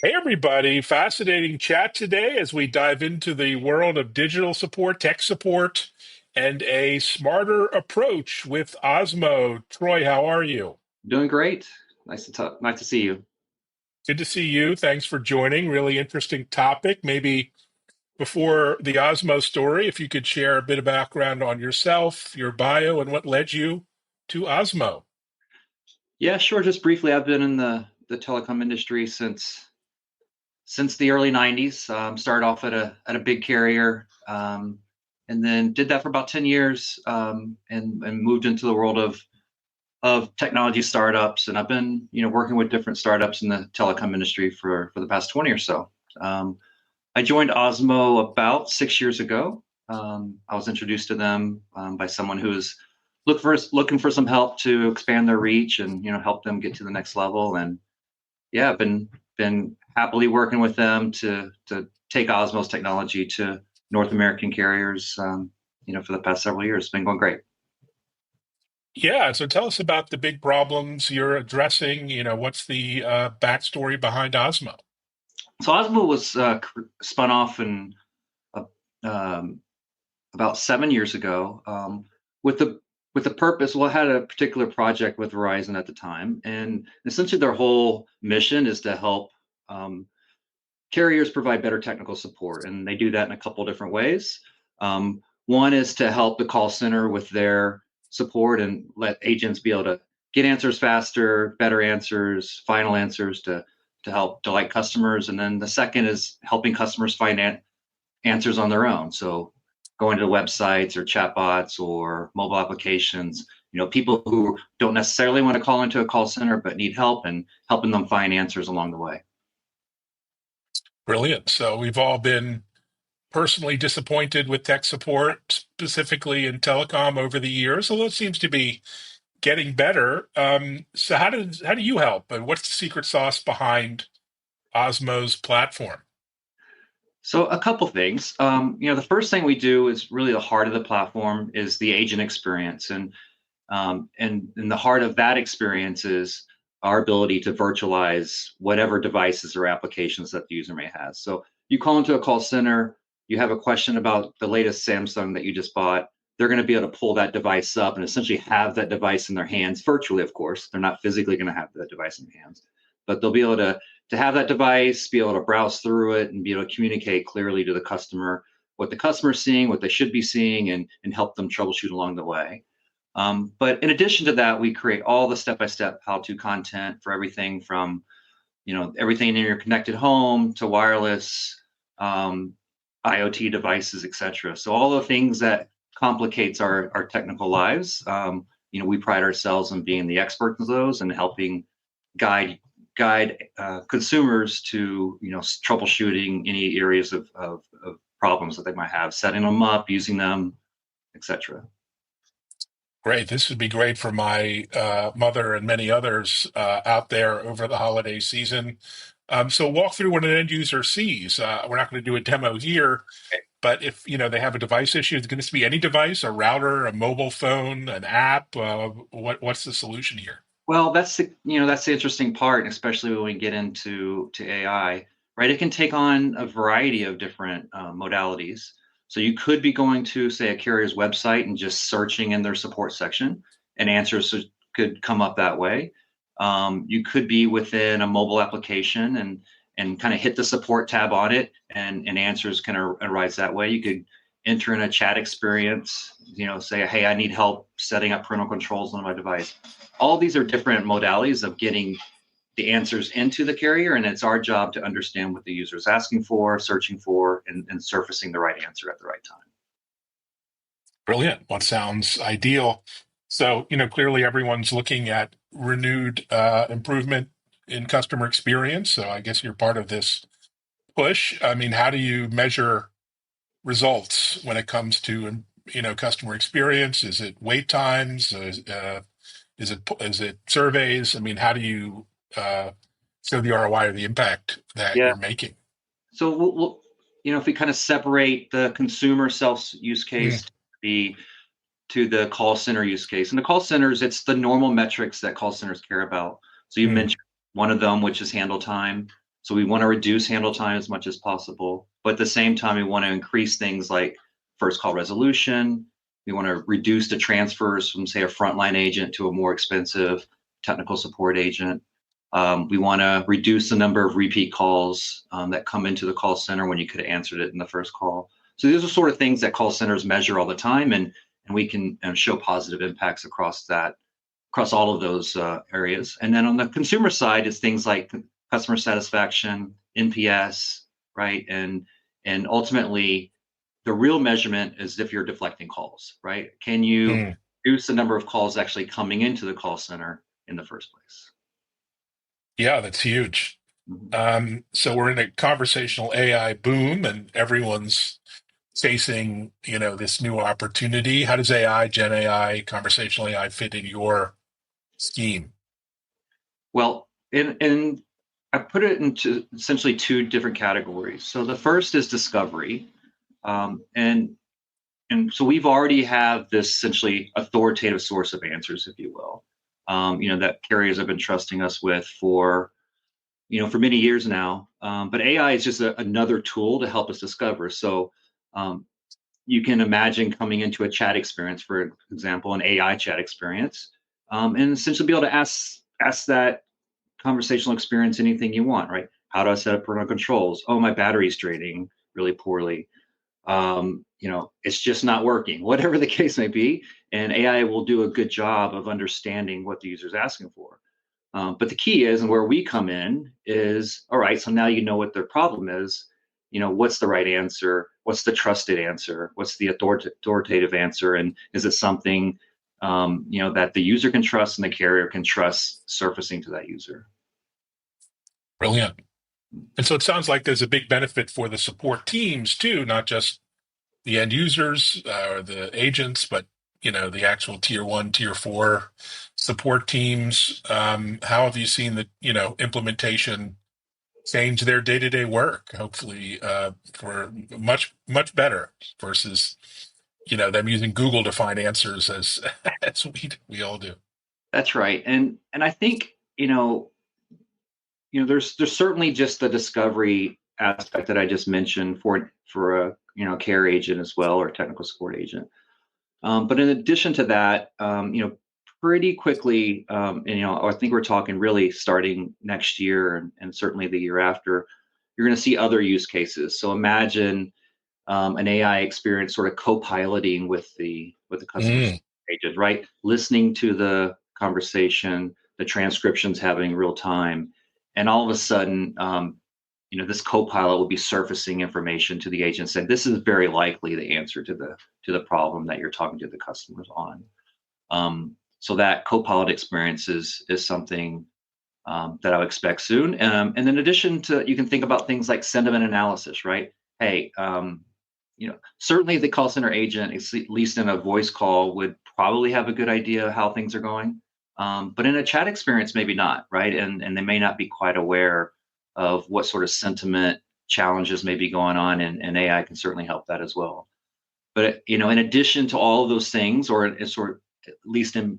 Hey, everybody. Fascinating chat today as we dive into the world of digital support, tech support, and a smarter approach with Ozmo. Troy, how are you? Doing great. Nice to talk. Nice to see you. Good to see you. Thanks for joining. Really interesting topic. Maybe before the Ozmo story, if you could share a bit of background on yourself, your bio, and what led you to Ozmo. Yeah, sure. Just briefly, I've been in the telecom industry since the early '90s. Started off at a big carrier, and then did that for about 10 years, and moved into the world of technology startups. And I've been working with different startups in the telecom industry for the past 20 or so. I joined Ozmo about 6 years ago. I was introduced to them by someone who was looking for some help to expand their reach and help them get to the next level. And yeah, I've been happily working with them to take Osmo's technology to North American carriers. For the past several years, it's been going great. Yeah, so tell us about the big problems you're addressing. What's the backstory behind Ozmo? So Osmo was spun off in uh, um, about 7 years ago, with the purpose. Well, I had a particular project with Verizon at the time, and essentially their whole mission is to help um, carriers provide better technical support, and they do that in a couple different ways. One is to help the call center with their support and let agents be able to get answers faster, better answers, final answers to help delight customers. And then the second is helping customers find answers on their own. So going to websites or chatbots or mobile applications, people who don't necessarily want to call into a call center but need help, and helping them find answers along the way. Brilliant. So we've all been personally disappointed with tech support, specifically in telecom over the years, although it seems to be getting better. So how do you help? And what's the secret sauce behind Osmo's platform? So a couple things. The first thing we do is really the heart of the platform is the agent experience, and the heart of that experience is our ability to virtualize whatever devices or applications that the user may have. So you call into a call center, you have a question about the latest Samsung that you just bought. They're going to be able to pull that device up and essentially have that device in their hands virtually. Of course, they're not physically going to have that device in their hands, but they'll be able to have that device, be able to browse through it, and be able to communicate clearly to the customer what the customer's seeing, what they should be seeing, and help them troubleshoot along the way. But in addition to that, we create all the step-by-step how-to content for everything from, everything in your connected home to wireless, um, IoT devices, etc. So all the things that complicates our technical lives, we pride ourselves on being the experts in those and helping guide consumers to, troubleshooting any areas of problems that they might have, setting them up, using them, etc. Great. This would be great for my mother and many others out there over the holiday season. So walk through what an end user sees. We're not going to do a demo here, but if they have a device issue, it's going to be any device, a router, a mobile phone, an app. What's the solution here? Well, that's the interesting part, especially when we get into AI, right? It can take on a variety of different modalities. So you could be going to, say, a carrier's website and just searching in their support section, and answers could come up that way. You could be within a mobile application and kind of hit the support tab on it, and answers can arise that way. You could enter in a chat experience, say, hey, I need help setting up parental controls on my device. All these are different modalities of getting the answers into the carrier, and it's our job to understand what the user is asking for, searching for, and surfacing the right answer at the right time. Brilliant. What sounds ideal. So, clearly everyone's looking at renewed improvement in customer experience. So I guess you're part of this push. I mean, how do you measure results when it comes to, customer experience? Is it wait times? Is it surveys? I mean, how do you show the ROI or the impact that Yeah. you're making? So if we kind of separate the consumer self use Mm, case to the call center use case, and the call centers, it's the normal metrics that call centers care about. So you mm, mentioned one of them, which is handle time. So we want to reduce handle time as much as possible, but at the same time, we want to increase things like first call resolution. We want to reduce the transfers from, say, a frontline agent to a more expensive technical support agent. We want to reduce the number of repeat calls that come into the call center when you could have answered it in the first call. So these are sort of things that call centers measure all the time, and we can show positive impacts across all of those areas. And then on the consumer side is things like customer satisfaction, NPS, right? And ultimately, the real measurement is if you're deflecting calls, right? Can you Mm. reduce the number of calls actually coming into the call center in the first place? Yeah, that's huge. Mhm. So we're in a conversational AI boom, and everyone's facing, this new opportunity. How does AI, Gen AI, conversational AI fit in your scheme? Well, and I put it into essentially two different categories. So the first is discovery, and so we've already have this essentially authoritative source of answers, if you will, that carriers have been trusting us with for many years now. But AI is just another tool to help us discover. So um, you can imagine coming into a chat experience, for example, an AI chat experience, and essentially be able to ask that conversational experience anything you want, right? How do I set up parental controls? Oh, my battery's draining really poorly. It's just not working, whatever the case may be. And AI will do a good job of understanding what the user is asking for. But the key is, and where we come in is, all right, so now you know what their problem is. What's the right answer? What's the trusted answer? What's the authoritative answer? And is it something, that the user can trust and the carrier can trust surfacing to that user? Brilliant. And so it sounds like there's a big benefit for the support teams too, not just the end users or the agents, but the actual tier one, tier four support teams. How have you seen the implementation change their day to day work? Hopefully, for much much better versus them using Google to find answers as as we all do. That's right. And I think, there's certainly just the discovery aspect that I just mentioned for a care agent as well, or a technical support agent. But in addition to that, pretty quickly, and I think we're talking really starting next year and certainly the year after, you're going to see other use cases. So imagine an AI experience sort of co-piloting with the customer Mm, agent, right? Listening to the conversation, the transcriptions happening real time, and all of a sudden, this co-pilot will be surfacing information to the agent saying this is very likely the answer to the problem that you're talking to the customers on. So that co-pilot experience is something that I would expect soon. And in addition to, you can think about things like sentiment analysis, right? Hey, certainly the call center agent, at least in a voice call, would probably have a good idea how things are going. But in a chat experience, maybe not, right? And they may not be quite aware of what sort of sentiment challenges may be going on, and AI can certainly help that as well. But in addition to all of those things, or sort of at least in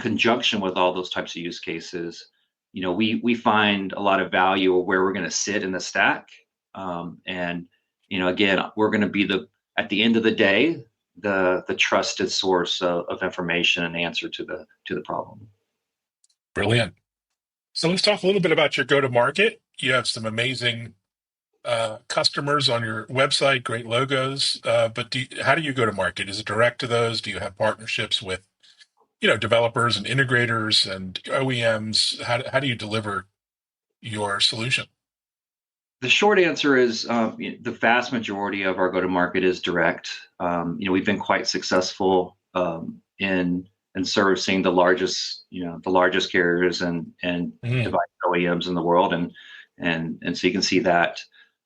conjunction with all those types of use cases, we find a lot of value of where we're going to sit in the stack. And again, we're going to be at the end of the day, the trusted source of information and answer to the problem. brilliant. So let's talk a little bit about your go to market. You have some amazing customers on your website, great logos. But how do you go to market? Is it direct to those? Do you have partnerships with developers and integrators and OEMs? How do you deliver your solution? The short answer is the vast majority of our go-to-market is direct. We've been quite successful in servicing the largest carriers and Mm, device OEMs in the world, and so you can see that,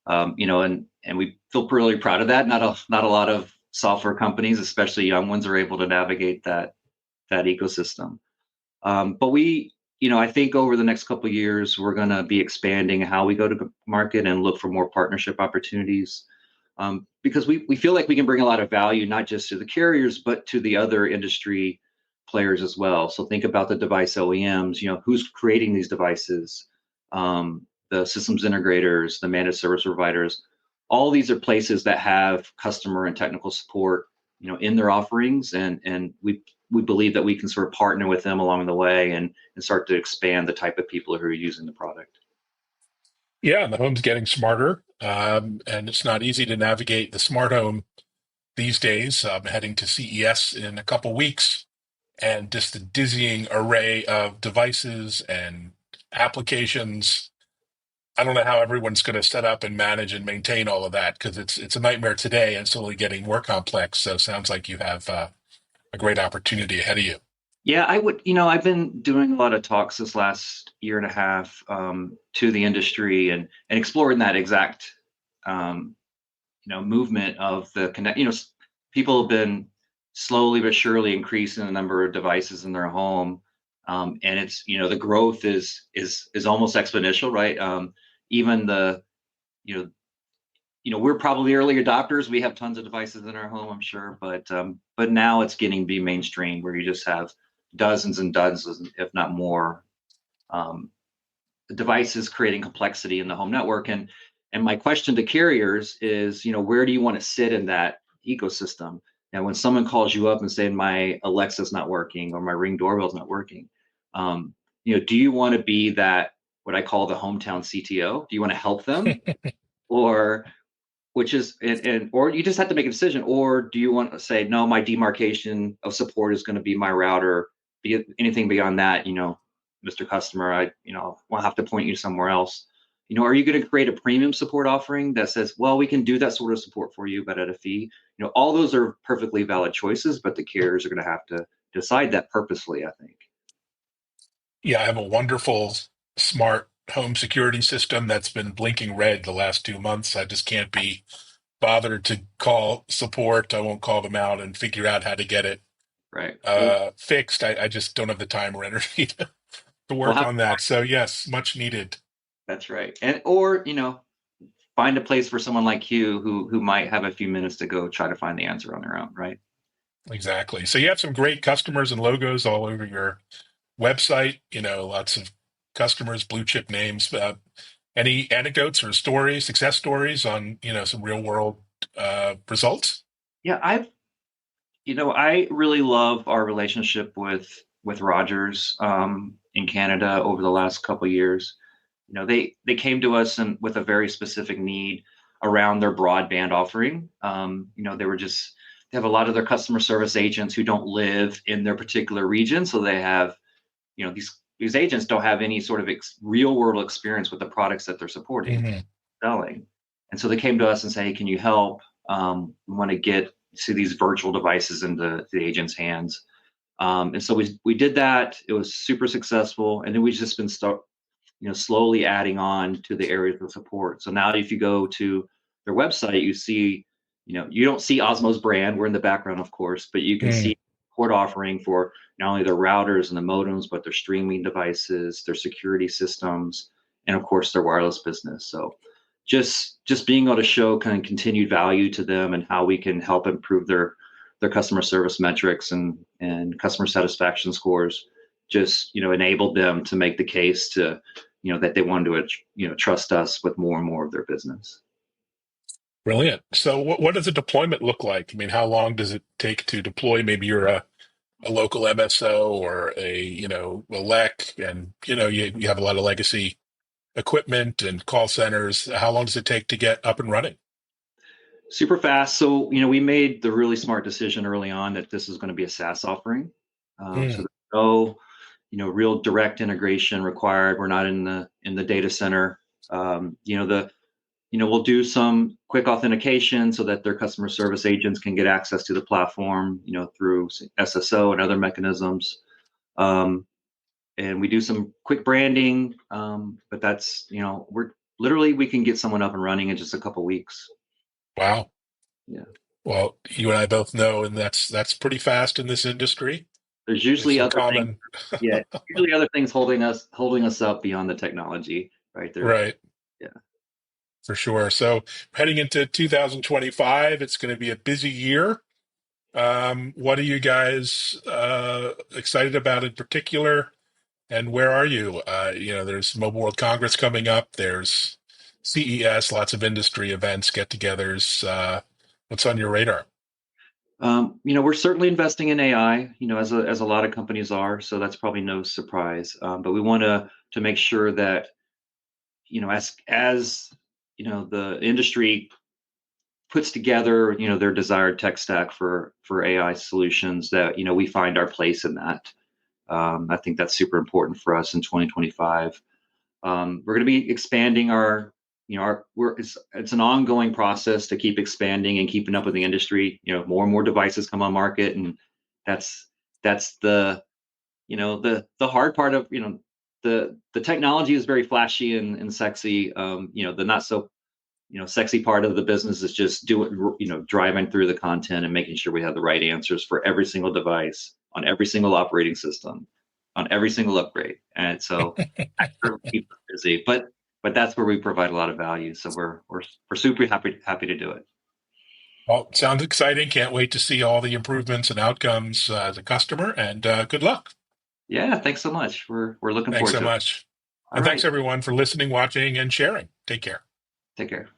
and we feel really proud of that. Not a lot of software companies, especially young ones, are able to navigate that ecosystem. But I think over the next couple of years, we're going to be expanding how we go to market and look for more partnership opportunities, because we feel like we can bring a lot of value, not just to the carriers, but to the other industry players as well. So think about the device OEMs, who's creating these devices, the systems integrators, the managed service providers. All these are places that have customer and technical support, in their offerings, and we believe that we can sort of partner with them along the way and start to expand the type of people who are using the product. Yeah, and the home's getting smarter, and it's not easy to navigate the smart home these days. I'm heading to CES in a couple weeks, and just the dizzying array of devices and applications. I don't know how everyone's going to set up and manage and maintain all of that because it's a nightmare today and it's only getting more complex. So it sounds like you have a great opportunity ahead of you. Yeah, I've been doing a lot of talks this last year and a half to the industry and exploring that exact um, movement of the connect. People have been slowly but surely increasing the number of devices in their home, and it's the growth is almost exponential, right? Even the you know we're probably early adopters. We have tons of devices in our home, I'm sure, but now it's getting to be mainstream where you just have dozens and dozens, if not more, um, devices creating complexity in the home network. And my question to carriers is, where do you want to sit in that ecosystem? And when someone calls you up and saying my Alexa's not working or my Ring doorbell's not working, do you want to be that what I call the hometown CTO? Do you want to help them, or which is and or you just have to make a decision, or do you want to say no, my demarcation of support is going to be my router, be anything beyond that, Mr. Customer, I will have to point you somewhere else. Are you going to create a premium support offering that says, well, we can do that sort of support for you but at a fee? All those are perfectly valid choices, but the carriers are going to have to decide that purposefully, I think. Yeah, I have a wonderful smart home security system that's been blinking red the last 2 months. I just can't be bothered to call support. I won't call them out and figure out how to get it Right. Well, fixed. I just don't have the time or energy to we'll work have on that. So yes, much needed. that's right. And or find a place for someone like you who might have a few minutes to go try to find the answer on their own, right? Exactly. So you have some great customers and logos all over your website, lots of customers, blue chip names. Any anecdotes or stories, success stories on, some real world results? Yeah, I really love our relationship with Rogers in Canada over the last couple of years. They came to us and with a very specific need around their broadband offering. They have a lot of their customer service agents who don't live in their particular region, so they have these agents don't have any sort of real world experience with the products that they're supporting, Hmm. selling. And so they came to us and say, hey, can you help? We want to get to these virtual devices into the agent's hands. And so we did that. It was super successful. And then we've just been slowly adding on to the areas of support. So now if you go to their website, you see, you don't see Osmo's brand. We're in the background, of course, but you can see support offering for not only their routers and the modems, but their streaming devices, their security systems, and of course their wireless business. So just being able to show kind of continued value to them and how we can help improve their customer service metrics and customer satisfaction scores just enabled them to make the case to that they wanted to trust us with more and more of their business. Brilliant. So what does a deployment look like? I mean, how long does it take to deploy? Maybe you're a local MSO or a LEC and, you have a lot of legacy equipment and call centers. How long does it take to get up and running? Super fast. So we made the really smart decision early on that this is going to be a SaaS offering. So Mm, there's no real direct integration required. We're not in the data center. We'll do some quick authentication so that their customer service agents can get access to the platform, through SSO and other mechanisms. And we do some quick branding, but that's, we can get someone up and running in just a couple weeks. wow. Yeah. Well, you and I both know, and that's pretty fast in this industry. There's There's usually some other things. common, Yeah. Usually other things holding us up beyond the technology, right there. right, Yeah. for sure. So heading into 2025, it's going to be a busy year. What are you guys excited about in particular? And where are you? There's Mobile World Congress coming up. There's CES, lots of industry events, get-togethers. What's on your radar? We're certainly investing in AI, as a lot of companies are, so that's probably no surprise. But we want to make sure that, as the industry puts together, their desired tech stack for AI solutions, that we find our place in that. I think that's super important for us in 2025. We're going to be expanding it's an ongoing process to keep expanding and keeping up with the industry. More and more devices come on market, and that's that's the hard part of the technology is very flashy and sexy. The not so sexy part of the business is just driving through the content and making sure we have the right answers for every single device on every single operating system on every single upgrade. And so sure keep us busy, but that's where we provide a lot of value. So we're super happy to do it. Well, sounds exciting. Can't wait to see all the improvements and outcomes as a customer. And good luck. Yeah, thanks so much. We're looking Thanks forward so to it. much. All And thanks right, everyone for listening, watching, and sharing. Take care. take care.